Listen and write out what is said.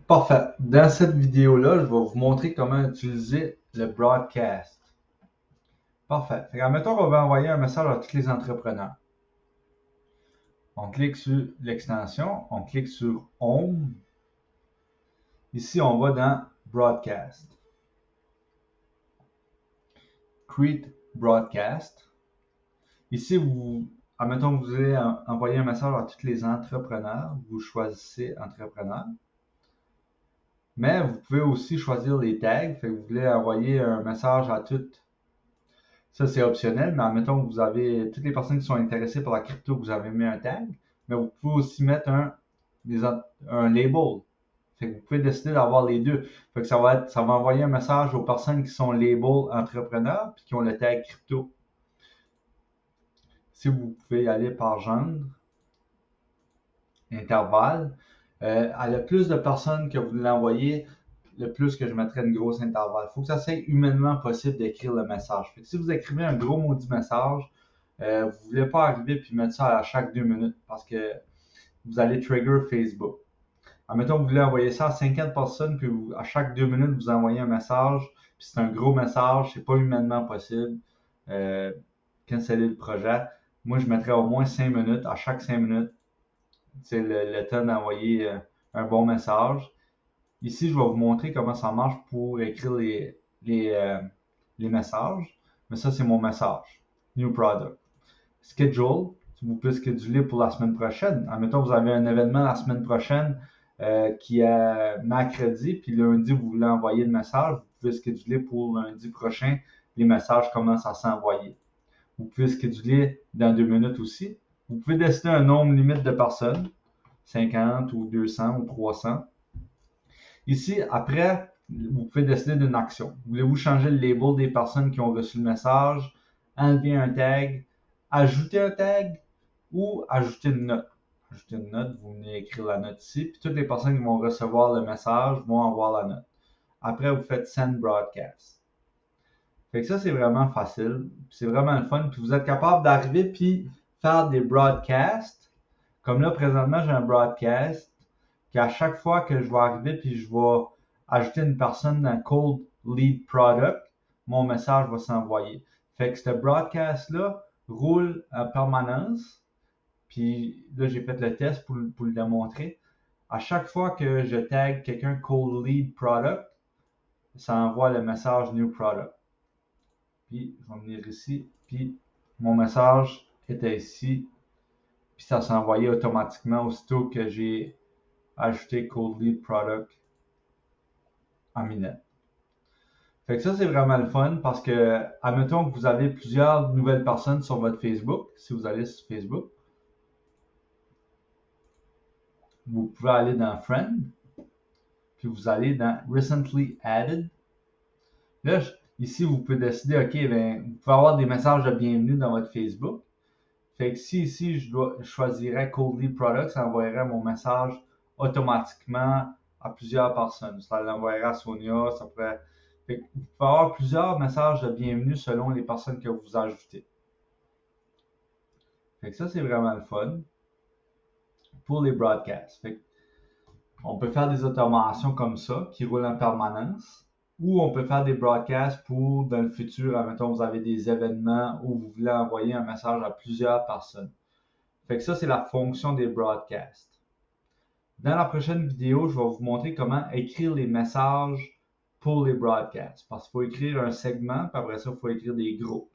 Parfait. Dans cette vidéo-là, je vais vous montrer comment utiliser le broadcast. Parfait. Admettons qu'on va envoyer un message à tous les entrepreneurs. On clique sur l'extension, on clique sur Home. Ici, on va dans Broadcast. Create Broadcast. Ici, admettons que vous voulez envoyer un message à tous les entrepreneurs. Vous choisissez Entrepreneur. Mais vous pouvez aussi choisir les tags. Fait que vous voulez envoyer un message à toutes. Ça, c'est optionnel, mais admettons que vous avez toutes les personnes qui sont intéressées par la crypto, vous avez mis un tag, mais vous pouvez aussi mettre un label. Fait que vous pouvez décider d'avoir les deux. Fait que ça va envoyer un message aux personnes qui sont label entrepreneurs puis qui ont le tag crypto. Si vous pouvez aller par genre, intervalle, à le plus de personnes que vous l'envoyez, le plus que je mettrai une grosse intervalle. Il faut que ça soit humainement possible d'écrire le message. Fait que si vous écrivez un gros maudit message, vous ne voulez pas arriver puis mettre ça à chaque 2 minutes parce que vous allez trigger Facebook. Admettons que vous voulez envoyer ça à 50 personnes, puis à chaque 2 minutes, vous envoyez un message, puis c'est un gros message, c'est pas humainement possible. Canceller le projet. Moi, je mettrais au moins 5 minutes. À chaque 5 minutes, c'est le temps d'envoyer un bon message. Ici, je vais vous montrer comment ça marche pour écrire les messages. Mais ça, c'est mon message. New product. Schedule. Vous pouvez scheduler pour la semaine prochaine. Admettons, vous avez un événement la semaine prochaine qui est mercredi, puis lundi, vous voulez envoyer le message. Vous pouvez scheduler pour lundi prochain. Les messages commencent à s'envoyer. Vous pouvez scheduler dans 2 minutes aussi. Vous pouvez décider un nombre limite de personnes. 50 ou 200 ou 300. Ici, après, vous pouvez décider d'une action. Voulez-vous changer le label des personnes qui ont reçu le message, enlever un tag, ajouter un tag ou ajouter une note? Ajouter une note, vous venez écrire la note ici, puis toutes les personnes qui vont recevoir le message vont avoir la note. Après, vous faites Send Broadcast. Fait que ça, c'est vraiment facile. C'est vraiment le fun. Puis vous êtes capable d'arriver puis faire des broadcasts. Comme là, présentement, j'ai un broadcast qu'à chaque fois que je vais arriver puis je vais ajouter une personne dans Cold Lead Product, mon message va s'envoyer. Fait que ce broadcast-là roule en permanence. Puis là, j'ai fait le test pour le démontrer. À chaque fois que je tag quelqu'un Cold Lead Product, ça envoie le message New Product. Puis je vais venir ici, puis mon message était ici, puis ça s'est envoyé automatiquement aussitôt que j'ai ajouté Cold Lead Product en minute. Fait que ça, c'est vraiment le fun parce que, admettons que vous avez plusieurs nouvelles personnes sur votre Facebook, si vous allez sur Facebook, vous pouvez aller dans Friend, puis vous allez dans Recently Added. Là, ici, vous pouvez décider, OK, ben, vous pouvez avoir des messages de bienvenue dans votre Facebook. Fait que si ici, je choisirais Cold Lead Product, ça envoierait mon message automatiquement à plusieurs personnes. Ça l'envoierait à Sonia, ça pourrait... Fait que vous pouvez avoir plusieurs messages de bienvenue selon les personnes que vous ajoutez. Fait que ça, c'est vraiment le fun pour les broadcasts. Fait que on peut faire des automations comme ça qui roulent en permanence. Ou on peut faire des broadcasts pour, dans le futur, admettons, vous avez des événements où vous voulez envoyer un message à plusieurs personnes. Fait que ça, c'est la fonction des broadcasts. Dans la prochaine vidéo, je vais vous montrer comment écrire les messages pour les broadcasts. Parce qu'il faut écrire un segment, puis après ça, il faut écrire des groupes.